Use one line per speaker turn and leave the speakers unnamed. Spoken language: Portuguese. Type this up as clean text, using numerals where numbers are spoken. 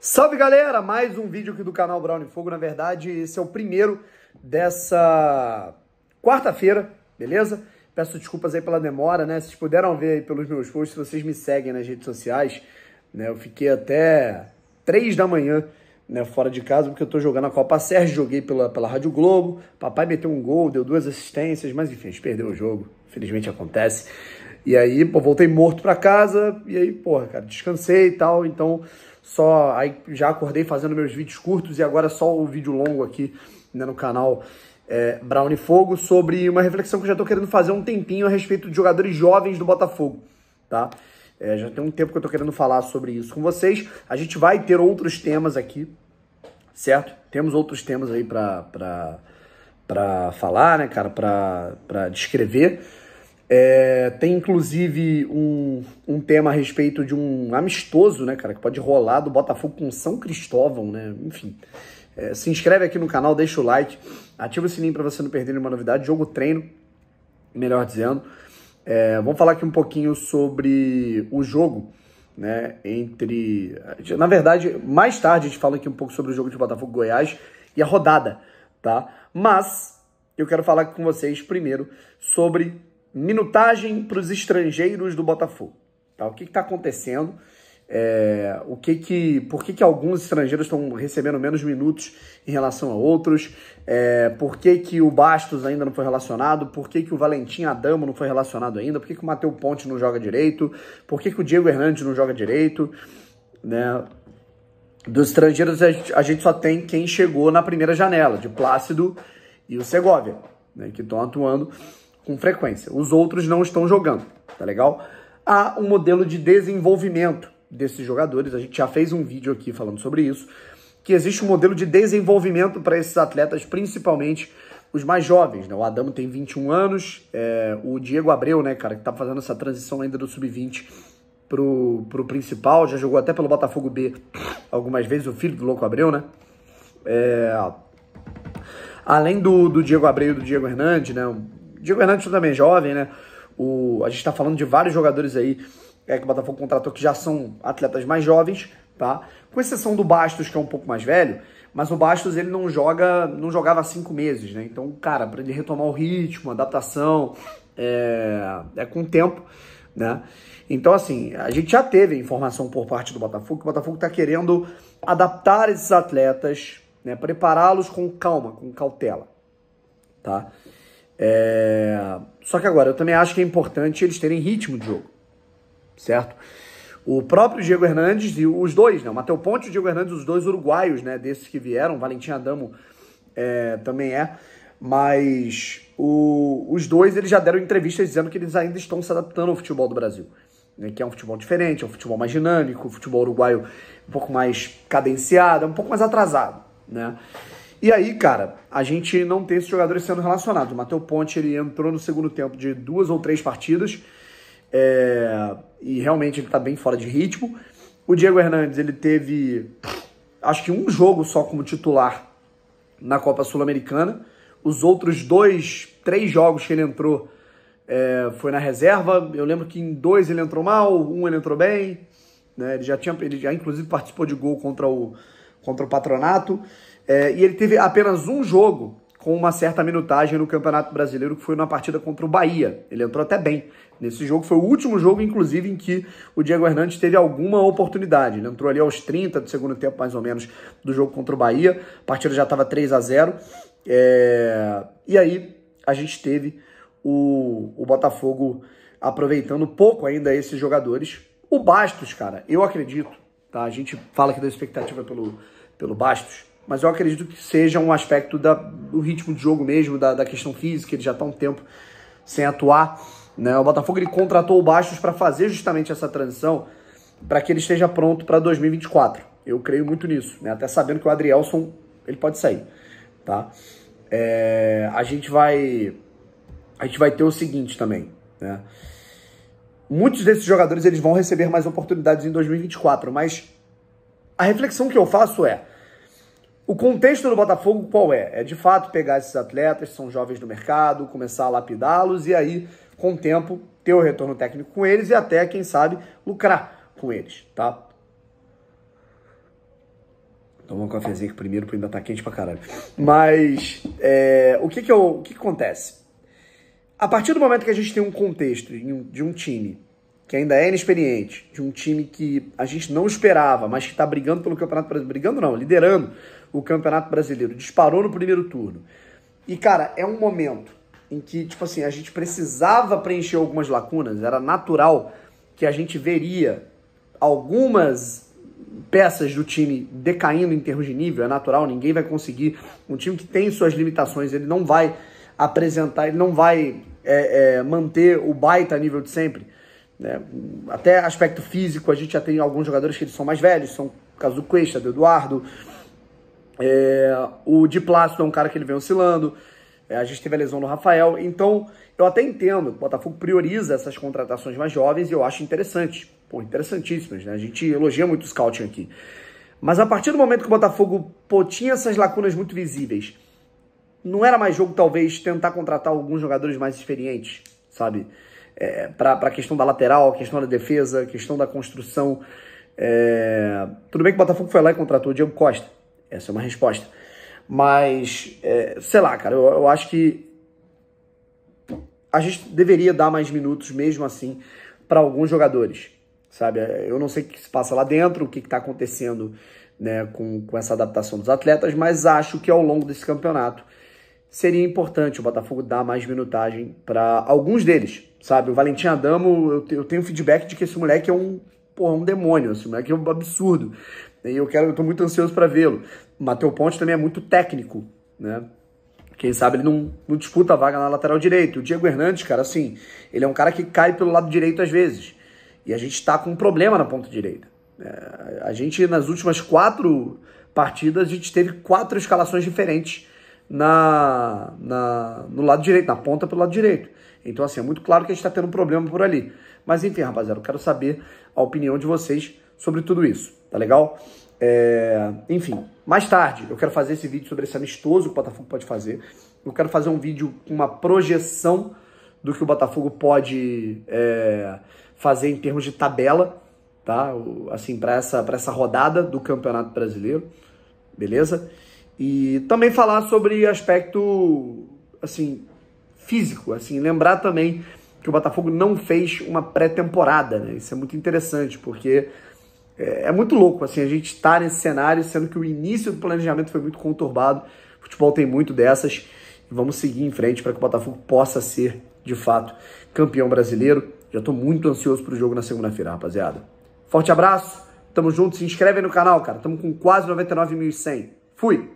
Salve galera, mais um vídeo aqui do canal Brown Fogo. Na verdade, esse é o primeiro dessa quarta-feira, beleza? Peço desculpas aí pela demora, né? Vocês puderam ver aí pelos meus posts, se vocês me seguem nas redes sociais, né? Eu fiquei até 3 da manhã, né, fora de casa, porque eu tô jogando a Copa Sérgio, joguei pela Rádio Globo, papai meteu um gol, deu 2 assistências, mas enfim, a gente perdeu o jogo, infelizmente acontece. E aí, pô, voltei morto pra casa, e aí, porra, cara, descansei e tal, então só aí já acordei fazendo meus vídeos curtos e agora só o vídeo longo aqui, né, no canal Brown Fogo, sobre uma reflexão que eu já tô querendo fazer há um tempinho a respeito de jogadores jovens do Botafogo, tá? Já tem um tempo que eu tô querendo falar sobre isso com vocês. A gente vai ter outros temas aqui, certo? Temos outros temas aí pra falar, né, cara, pra descrever. Tem inclusive um tema a respeito de um amistoso, né, cara, que pode rolar do Botafogo com São Cristóvão, né, enfim. Se inscreve aqui no canal, deixa o like, ativa o sininho para você não perder nenhuma novidade, jogo treino, melhor dizendo. Vamos falar aqui um pouquinho sobre o jogo, né, na verdade, mais tarde a gente fala aqui um pouco sobre o jogo de Botafogo e Goiás e a rodada, tá? Mas eu quero falar com vocês primeiro sobre minutagem para os estrangeiros do Botafogo, tá? O que está acontecendo? Por que alguns estrangeiros estão recebendo menos minutos em relação a outros? Por que o Bastos ainda não foi relacionado? Por que o Valentim Adamo não foi relacionado ainda? Por que o Matheus Ponte não joga direito? Por que o Diego Hernandes não joga direito? Né? Dos estrangeiros a gente só tem quem chegou na primeira janela, de Plácido e o Segovia, né, que estão atuando com frequência. Os outros não estão jogando, tá legal? Há um modelo de desenvolvimento desses jogadores, a gente já fez um vídeo aqui falando sobre isso, que existe um modelo de desenvolvimento para esses atletas, principalmente os mais jovens, né? O Adamo tem 21 anos, o Diego Abreu, né, cara, que tá fazendo essa transição ainda do sub-20 pro principal, já jogou até pelo Botafogo B algumas vezes, o filho do Louco Abreu, né? Além do Diego Abreu e do Diego Hernandes, né? O Diego Hernandes também é jovem, né? A gente tá falando de vários jogadores aí que o Botafogo contratou que já são atletas mais jovens, tá? Com exceção do Bastos, que é um pouco mais velho, mas o Bastos ele não jogava há 5 meses, né? Então, cara, para ele retomar o ritmo, a adaptação, com o tempo, né? Então, assim, a gente já teve informação por parte do Botafogo, que o Botafogo tá querendo adaptar esses atletas, né? Prepará-los com calma, com cautela, tá? Só que agora, eu também acho que é importante eles terem ritmo de jogo, certo? O próprio Diego Hernandes e os dois, né? O Matheus Ponte e o Diego Hernandes, os dois uruguaios, né? Desses que vieram, o Valentim Adamo também mas os dois, eles já deram entrevistas dizendo que eles ainda estão se adaptando ao futebol do Brasil, né? Que é um futebol diferente, é um futebol mais dinâmico, o futebol uruguaio um pouco mais cadenciado, um pouco mais atrasado, né? E aí, cara, a gente não tem esses jogadores sendo relacionados. O Matheus Ponte, ele entrou no segundo tempo de 2 ou 3 partidas, e realmente ele tá bem fora de ritmo. O Diego Hernandes, ele teve, acho que um jogo só como titular na Copa Sul-Americana. Os outros 2, 3 jogos que ele entrou foi na reserva. Eu lembro que em 2 ele entrou mal, ele entrou bem, né? Ele já inclusive participou de gol contra o Patronato. E ele teve apenas um jogo com uma certa minutagem no Campeonato Brasileiro, que foi na partida contra o Bahia. Ele entrou até bem nesse jogo. Foi o último jogo, inclusive, em que o Diego Hernandes teve alguma oportunidade. Ele entrou ali aos 30 do segundo tempo, mais ou menos, do jogo contra o Bahia. A partida já estava 3-0. E aí a gente teve o Botafogo aproveitando pouco ainda esses jogadores. O Bastos, cara, eu acredito, tá? A gente fala aqui da expectativa pelo Bastos, mas eu acredito que seja um aspecto do ritmo de jogo mesmo, da questão física. Ele já está um tempo sem atuar, né? O Botafogo ele contratou o Bastos para fazer justamente essa transição, para que ele esteja pronto para 2024. Eu creio muito nisso, né? Até sabendo que o Adrielson ele pode sair, tá? A gente vai ter o seguinte também, né? Muitos desses jogadores eles vão receber mais oportunidades em 2024, mas a reflexão que eu faço o contexto do Botafogo qual é? É de fato pegar esses atletas que são jovens no mercado, começar a lapidá-los e aí, com o tempo, ter o retorno técnico com eles e até, quem sabe, lucrar com eles, tá? Tomar um cafezinho aqui primeiro, porque ainda tá quente pra caralho. Mas, o que acontece? A partir do momento que a gente tem um contexto de um time que ainda é inexperiente, de um time que a gente não esperava, mas que tá brigando pelo Campeonato Brasileiro, brigando não, liderando o Campeonato Brasileiro, disparou no primeiro turno. E, cara, é um momento em que, tipo assim, a gente precisava preencher algumas lacunas, era natural que a gente veria algumas peças do time decaindo em termos de nível, é natural, ninguém vai conseguir. Um time que tem suas limitações, ele não vai apresentar, ele não vai manter o baita nível de sempre. Né? Até aspecto físico, a gente já tem alguns jogadores que eles são mais velhos, são o caso do Cuesta, do Eduardo, o Di Plácido é um cara que ele vem oscilando, a gente teve a lesão no Rafael, então eu até entendo, o Botafogo prioriza essas contratações mais jovens e eu acho interessante, interessantíssimas, né? A gente elogia muito o scouting aqui. Mas a partir do momento que o Botafogo tinha essas lacunas muito visíveis, não era mais jogo talvez tentar contratar alguns jogadores mais experientes, sabe? Para a questão da lateral, a questão da defesa, a questão da construção. Tudo bem que o Botafogo foi lá e contratou o Diego Costa, essa é uma resposta. Mas, sei lá, cara, eu acho que a gente deveria dar mais minutos mesmo assim para alguns jogadores, sabe? Eu não sei o que se passa lá dentro, o que está acontecendo, né, com essa adaptação dos atletas, mas acho que ao longo desse campeonato seria importante o Botafogo dar mais minutagem para alguns deles, sabe? O Valentim Adamo, eu tenho feedback de que esse moleque é um demônio, esse moleque é um absurdo. E eu tô muito ansioso para vê-lo. O Matheus Ponte também é muito técnico, né? Quem sabe ele não disputa a vaga na lateral direito. O Diego Hernandes, cara, assim, ele é um cara que cai pelo lado direito às vezes. E a gente tá com um problema na ponta direita. A gente, nas últimas 4 partidas, a gente teve 4 escalações diferentes no lado direito, na ponta pelo lado direito. Então, assim, é muito claro que a gente tá tendo um problema por ali. Mas, enfim, rapaziada, eu quero saber a opinião de vocês sobre tudo isso, tá legal? Enfim, mais tarde eu quero fazer esse vídeo sobre esse amistoso que o Botafogo pode fazer. Eu quero fazer um vídeo com uma projeção do que o Botafogo pode fazer em termos de tabela, tá? Assim, para essa rodada do Campeonato Brasileiro, beleza? E também falar sobre aspecto, assim, físico, assim, lembrar também que o Botafogo não fez uma pré-temporada, né? Isso é muito interessante, porque é muito louco, assim, a gente estar nesse cenário, sendo que o início do planejamento foi muito conturbado. O futebol tem muito dessas. E vamos seguir em frente para que o Botafogo possa ser, de fato, campeão brasileiro. Já estou muito ansioso para o jogo na segunda-feira, rapaziada. Forte abraço, tamo junto, se inscreve aí no canal, cara. Tamo com quase 99.100. Fui!